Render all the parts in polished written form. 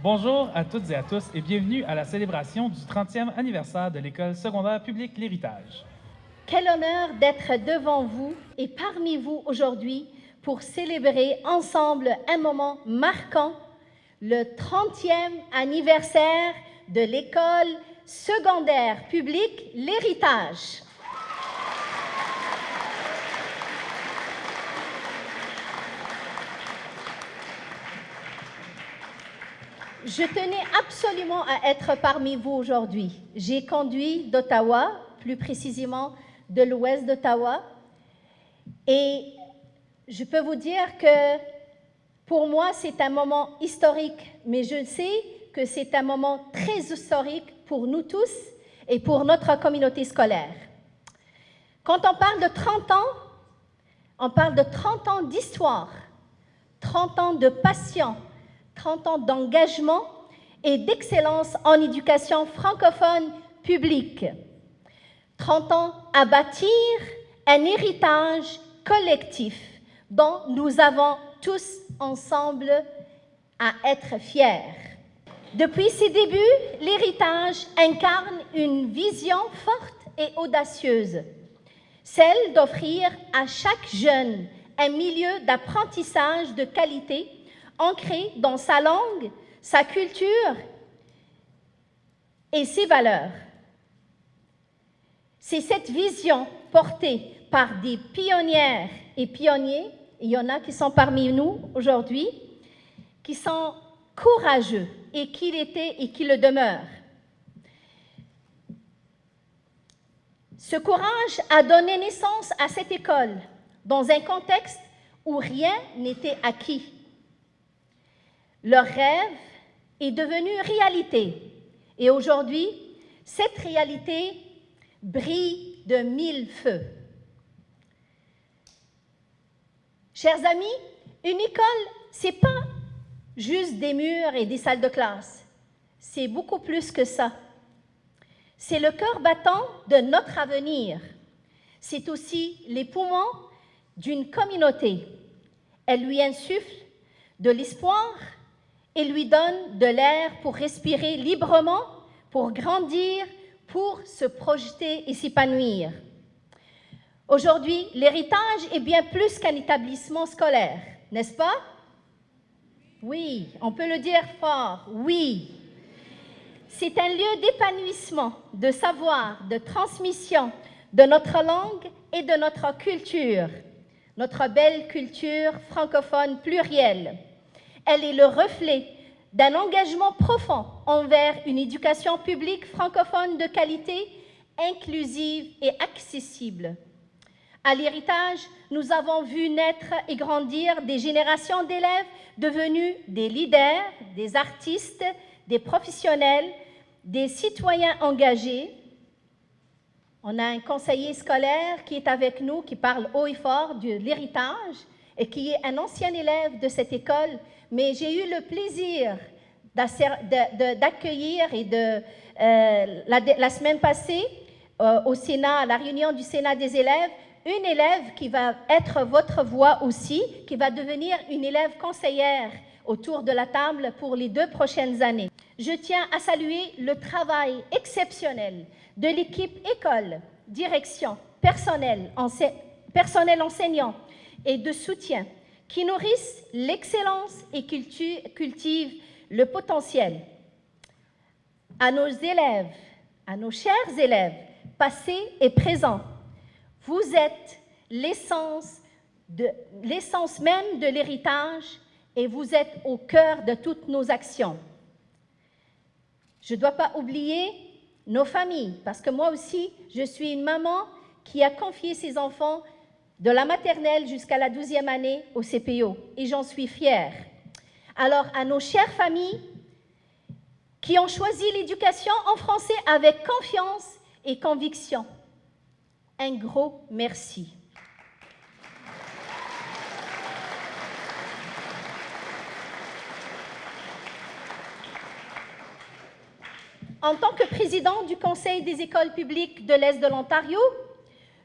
Bonjour à toutes et à tous et bienvenue à la célébration du 30e anniversaire de l'École secondaire publique L'Héritage. Quel honneur d'être devant vous et parmi vous aujourd'hui pour célébrer ensemble un moment marquant, le 30e anniversaire de l'École secondaire publique L'Héritage. Je tenais absolument à être parmi vous aujourd'hui. J'ai conduit d'Ottawa, plus précisément de l'ouest d'Ottawa, et je peux vous dire que pour moi, c'est un moment historique, mais je sais que c'est un moment très historique pour nous tous et pour notre communauté scolaire. Quand on parle de 30 ans, on parle de 30 ans d'histoire, 30 ans de passion, 30 ans d'engagement et d'excellence en éducation francophone publique. 30 ans à bâtir un héritage collectif dont nous avons tous ensemble à être fiers. Depuis ses débuts, l'héritage incarne une vision forte et audacieuse, celle d'offrir à chaque jeune un milieu d'apprentissage de qualité ancré dans sa langue, sa culture et ses valeurs. C'est cette vision portée par des pionnières et pionniers, il y en a qui sont parmi nous aujourd'hui, qui sont courageux et qui l'étaient et qui le demeurent. Ce courage a donné naissance à cette école dans un contexte où rien n'était acquis. Leur rêve est devenu réalité et aujourd'hui, cette réalité brille de mille feux. Chers amis, une école, ce n'est pas juste des murs et des salles de classe. C'est beaucoup plus que ça. C'est le cœur battant de notre avenir. C'est aussi les poumons d'une communauté. Elle lui insuffle de l'espoir et lui donne de l'air pour respirer librement, pour grandir, pour se projeter et s'épanouir. Aujourd'hui, l'héritage est bien plus qu'un établissement scolaire, n'est-ce pas? Oui, on peut le dire fort, oui. C'est un lieu d'épanouissement, de savoir, de transmission de notre langue et de notre culture, notre belle culture francophone plurielle. Elle est le reflet d'un engagement profond envers une éducation publique francophone de qualité, inclusive et accessible. À l'héritage, nous avons vu naître et grandir des générations d'élèves devenus des leaders, des artistes, des professionnels, des citoyens engagés. On a un conseiller scolaire qui est avec nous, qui parle haut et fort de l'héritage et qui est un ancien élève de cette école, mais j'ai eu le plaisir d'accueillir et la semaine passée au Sénat, à la réunion du Sénat des élèves, une élève qui va être votre voix aussi, qui va devenir une élève conseillère autour de la table pour les 2 prochaines années. Je tiens à saluer le travail exceptionnel de l'équipe école, direction, personnel enseignant et de soutien qui nourrissent l'excellence et cultivent le potentiel. À nos élèves, à nos chers élèves, passés et présents, vous êtes l'essence même de l'héritage et vous êtes au cœur de toutes nos actions. Je ne dois pas oublier nos familles, parce que moi aussi, je suis une maman qui a confié ses enfants de la maternelle jusqu'à la 12e année au CPO, et j'en suis fière. Alors, à nos chères familles qui ont choisi l'éducation en français avec confiance et conviction, un gros merci. En tant que président du Conseil des écoles publiques de l'Est de l'Ontario,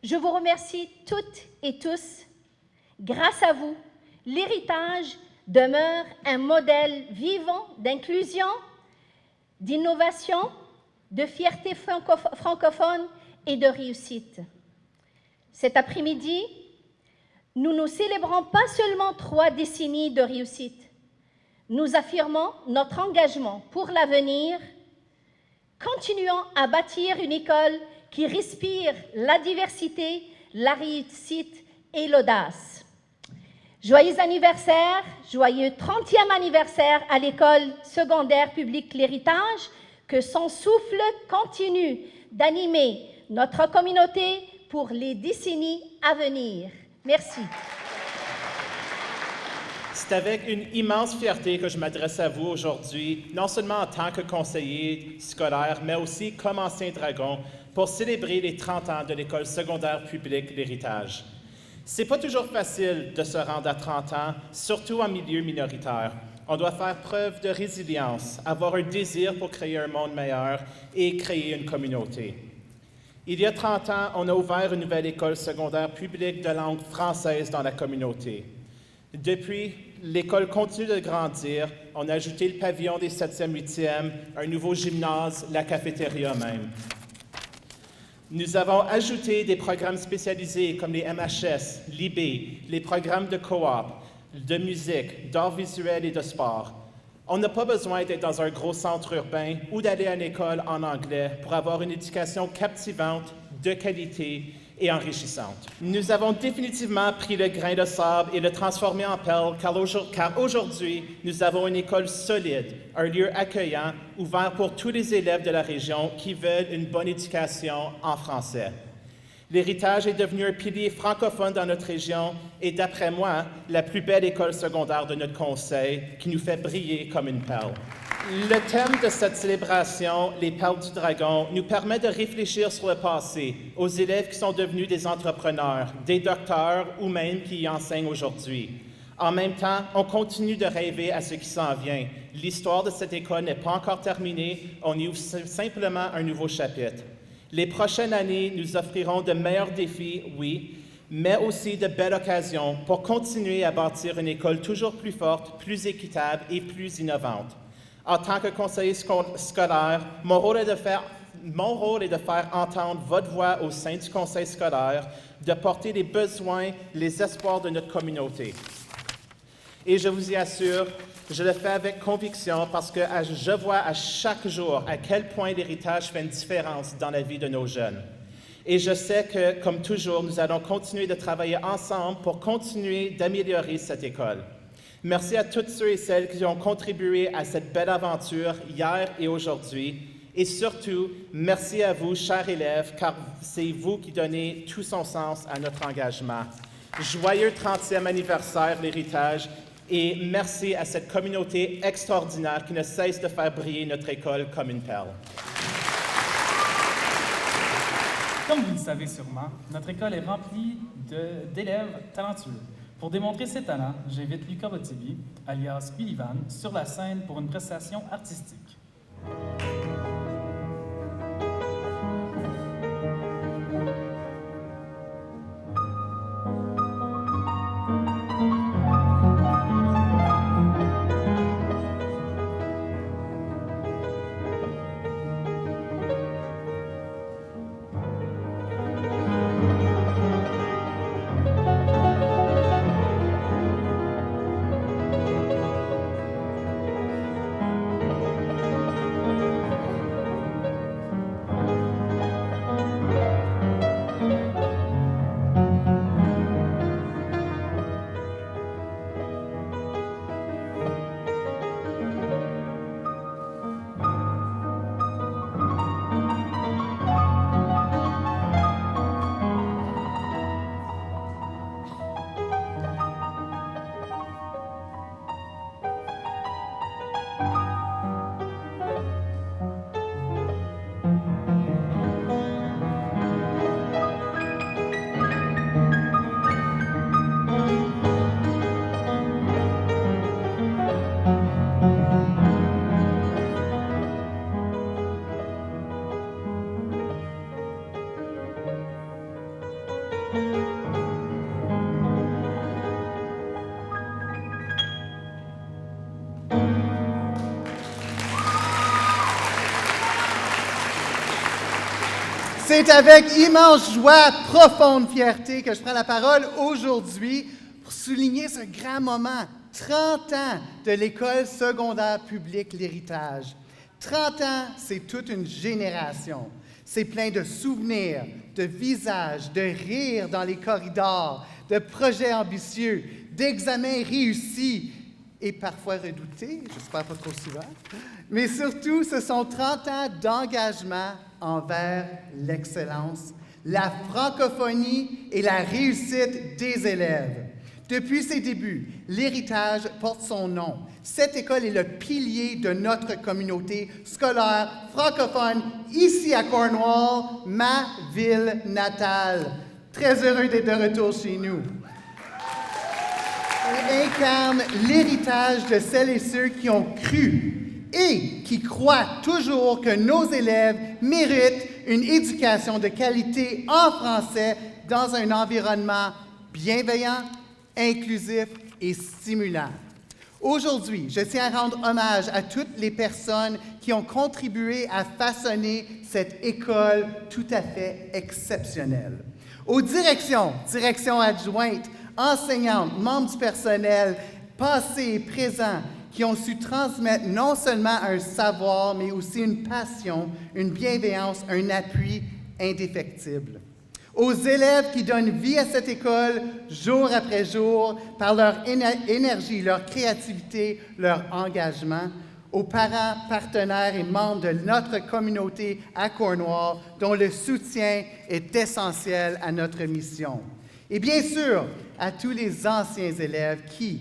je vous remercie toutes et tous. Grâce à vous, l'héritage demeure un modèle vivant d'inclusion, d'innovation, de fierté francophone et de réussite. Cet après-midi, nous ne célébrons pas seulement 3 décennies de réussite. Nous affirmons notre engagement pour l'avenir. Continuons à bâtir une école qui respire la diversité, la réussite et l'audace. Joyeux anniversaire, joyeux 30e anniversaire à l'école secondaire publique L'Héritage. Que son souffle continue d'animer notre communauté pour les décennies à venir. Merci. C'est avec une immense fierté que je m'adresse à vous aujourd'hui, non seulement en tant que conseiller scolaire, mais aussi comme ancien dragon, pour célébrer les 30 ans de l'école secondaire publique L'Héritage. C'est pas toujours facile de se rendre à 30 ans, surtout en milieu minoritaire. On doit faire preuve de résilience, avoir un désir pour créer un monde meilleur et créer une communauté. Il y a 30 ans, on a ouvert une nouvelle école secondaire publique de langue française dans la communauté. Depuis, l'école continue de grandir. On a ajouté le pavillon des 7e, 8e, un nouveau gymnase, la cafétéria même. Nous avons ajouté des programmes spécialisés comme les MHS, l'IB, les programmes de coop, de musique, d'art visuel et de sport. On n'a pas besoin d'être dans un gros centre urbain ou d'aller à une école en anglais pour avoir une éducation captivante, de qualité et enrichissante. Nous avons définitivement pris le grain de sable et le transformé en perle, car aujourd'hui, nous avons une école solide, un lieu accueillant, ouvert pour tous les élèves de la région qui veulent une bonne éducation en français. L'Héritage est devenu un pilier francophone dans notre région et, d'après moi, la plus belle école secondaire de notre conseil qui nous fait briller comme une perle. Le thème de cette célébration, les perles du dragon, nous permet de réfléchir sur le passé, aux élèves qui sont devenus des entrepreneurs, des docteurs ou même qui y enseignent aujourd'hui. En même temps, on continue de rêver à ce qui s'en vient. L'histoire de cette école n'est pas encore terminée, on y ouvre simplement un nouveau chapitre. Les prochaines années nous offriront de meilleurs défis, oui, mais aussi de belles occasions pour continuer à bâtir une école toujours plus forte, plus équitable et plus innovante. En tant que conseiller scolaire, mon rôle est de faire entendre votre voix au sein du conseil scolaire, de porter les besoins, les espoirs de notre communauté. Et je vous y assure, je le fais avec conviction parce que je vois à chaque jour à quel point l'héritage fait une différence dans la vie de nos jeunes. Et je sais que, comme toujours, nous allons continuer de travailler ensemble pour continuer d'améliorer cette école. Merci à toutes ceux et celles qui ont contribué à cette belle aventure hier et aujourd'hui. Et surtout, merci à vous, chers élèves, car c'est vous qui donnez tout son sens à notre engagement. Joyeux 30e anniversaire, l'héritage, et merci à cette communauté extraordinaire qui ne cesse de faire briller notre école comme une perle. Comme vous le savez sûrement, notre école est remplie d'élèves talentueux. Pour démontrer ses talents, j'invite Lucas Botibi, alias Sullivan, sur la scène pour une prestation artistique. C'est avec immense joie, profonde fierté que je prends la parole aujourd'hui pour souligner ce grand moment, 30 ans de l'école secondaire publique L'Héritage. 30 ans, c'est toute une génération. C'est plein de souvenirs, de visages, de rires dans les corridors, de projets ambitieux, d'examens réussis et parfois redoutés, j'espère pas trop souvent. Mais surtout, ce sont 30 ans d'engagement envers l'excellence, la francophonie et la réussite des élèves. Depuis ses débuts, l'Héritage porte son nom. Cette école est le pilier de notre communauté scolaire francophone ici à Cornwall, ma ville natale. Très heureux d'être de retour chez nous. Elle incarne l'héritage de celles et ceux qui ont cru et qui croient toujours que nos élèves méritent une éducation de qualité en français dans un environnement bienveillant, inclusif et stimulant. Aujourd'hui, je tiens à rendre hommage à toutes les personnes qui ont contribué à façonner cette école tout à fait exceptionnelle. Aux directions adjointes, enseignantes, membres du personnel, passés et présents, qui ont su transmettre non seulement un savoir, mais aussi une passion, une bienveillance, un appui indéfectible. Aux élèves qui donnent vie à cette école jour après jour par leur énergie, leur créativité, leur engagement. Aux parents, partenaires et membres de notre communauté à Cornwall, dont le soutien est essentiel à notre mission. Et bien sûr, à tous les anciens élèves qui,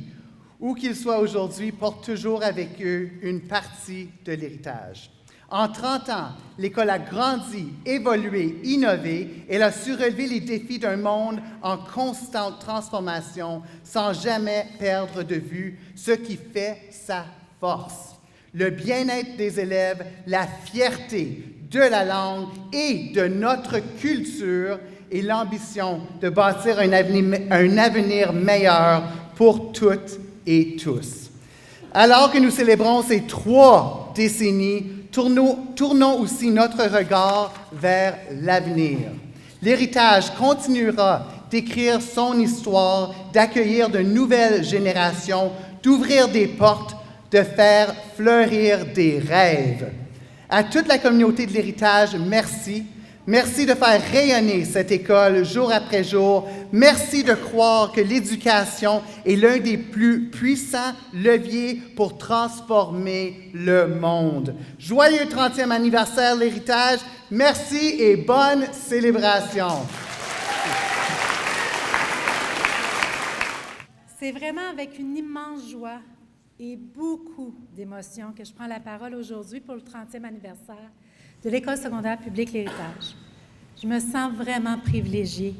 où qu'ils soient aujourd'hui, portent toujours avec eux une partie de l'héritage. En 30 ans, l'école a grandi, évolué, innové. Elle a su relever les défis d'un monde en constante transformation sans jamais perdre de vue ce qui fait sa force. Le bien-être des élèves, la fierté de la langue et de notre culture et l'ambition de bâtir un avenir meilleur pour toutes et tous. Alors que nous célébrons ces 3 décennies, tournons aussi notre regard vers l'avenir. L'héritage continuera d'écrire son histoire, d'accueillir de nouvelles générations, d'ouvrir des portes, de faire fleurir des rêves. À toute la communauté de l'héritage, merci. Merci de faire rayonner cette école jour après jour. Merci de croire que l'éducation est l'un des plus puissants leviers pour transformer le monde. Joyeux 30e anniversaire, l'héritage. Merci et bonne célébration. C'est vraiment avec une immense joie et beaucoup d'émotion que je prends la parole aujourd'hui pour le 30e anniversaire de l'École secondaire publique L'Héritage. Je me sens vraiment privilégiée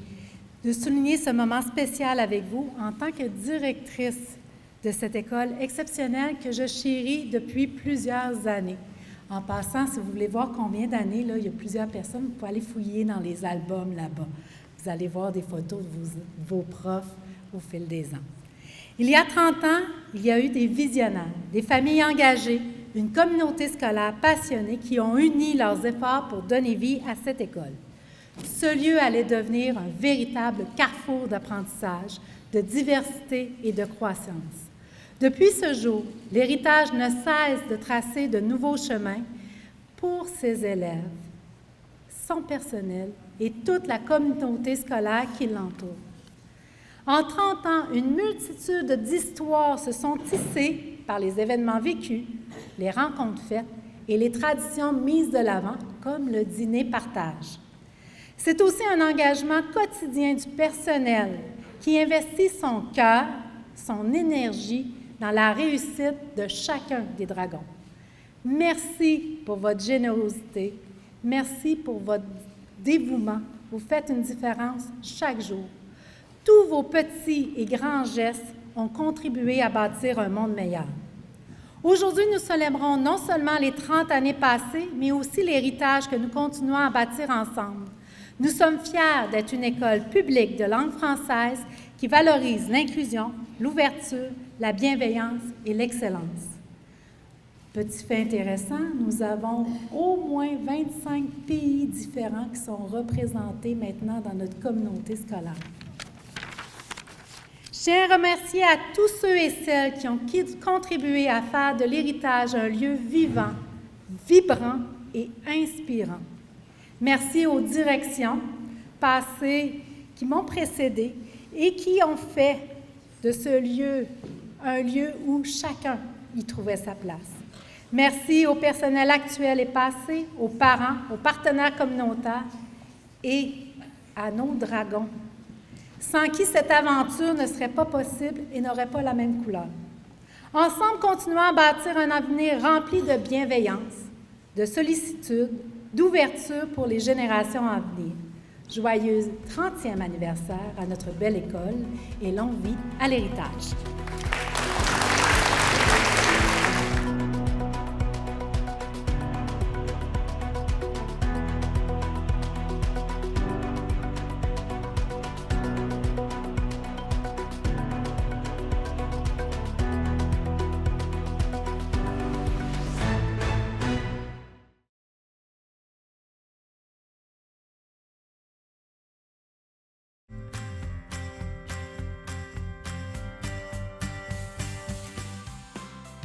de souligner ce moment spécial avec vous en tant que directrice de cette école exceptionnelle que je chéris depuis plusieurs années. En passant, si vous voulez voir combien d'années, là, il y a plusieurs personnes, vous pouvez aller fouiller dans les albums là-bas. Vous allez voir des photos de vos profs au fil des ans. Il y a 30 ans, il y a eu des visionnaires, des familles engagées, une communauté scolaire passionnée qui ont uni leurs efforts pour donner vie à cette école. Ce lieu allait devenir un véritable carrefour d'apprentissage, de diversité et de croissance. Depuis ce jour, l'héritage ne cesse de tracer de nouveaux chemins pour ses élèves, son personnel et toute la communauté scolaire qui l'entoure. En 30 ans, une multitude d'histoires se sont tissées par les événements vécus, les rencontres faites et les traditions mises de l'avant, comme le dîner-partage. C'est aussi un engagement quotidien du personnel qui investit son cœur, son énergie dans la réussite de chacun des dragons. Merci pour votre générosité. Merci pour votre dévouement. Vous faites une différence chaque jour. Tous vos petits et grands gestes ont contribué à bâtir un monde meilleur. Aujourd'hui, nous célébrons non seulement les 30 années passées, mais aussi l'héritage que nous continuons à bâtir ensemble. Nous sommes fiers d'être une école publique de langue française qui valorise l'inclusion, l'ouverture, la bienveillance et l'excellence. Petit fait intéressant, nous avons au moins 25 pays différents qui sont représentés maintenant dans notre communauté scolaire. Je tiens à remercier à tous ceux et celles qui ont contribué à faire de l'héritage un lieu vivant, vibrant et inspirant. Merci aux directions passées qui m'ont précédé et qui ont fait de ce lieu un lieu où chacun y trouvait sa place. Merci au personnel actuel et passé, aux parents, aux partenaires communautaires et à nos dragons, sans qui cette aventure ne serait pas possible et n'aurait pas la même couleur. Ensemble, continuons à bâtir un avenir rempli de bienveillance, de sollicitude, d'ouverture pour les générations à venir. Joyeux 30e anniversaire à notre belle école et longue vie à l'héritage.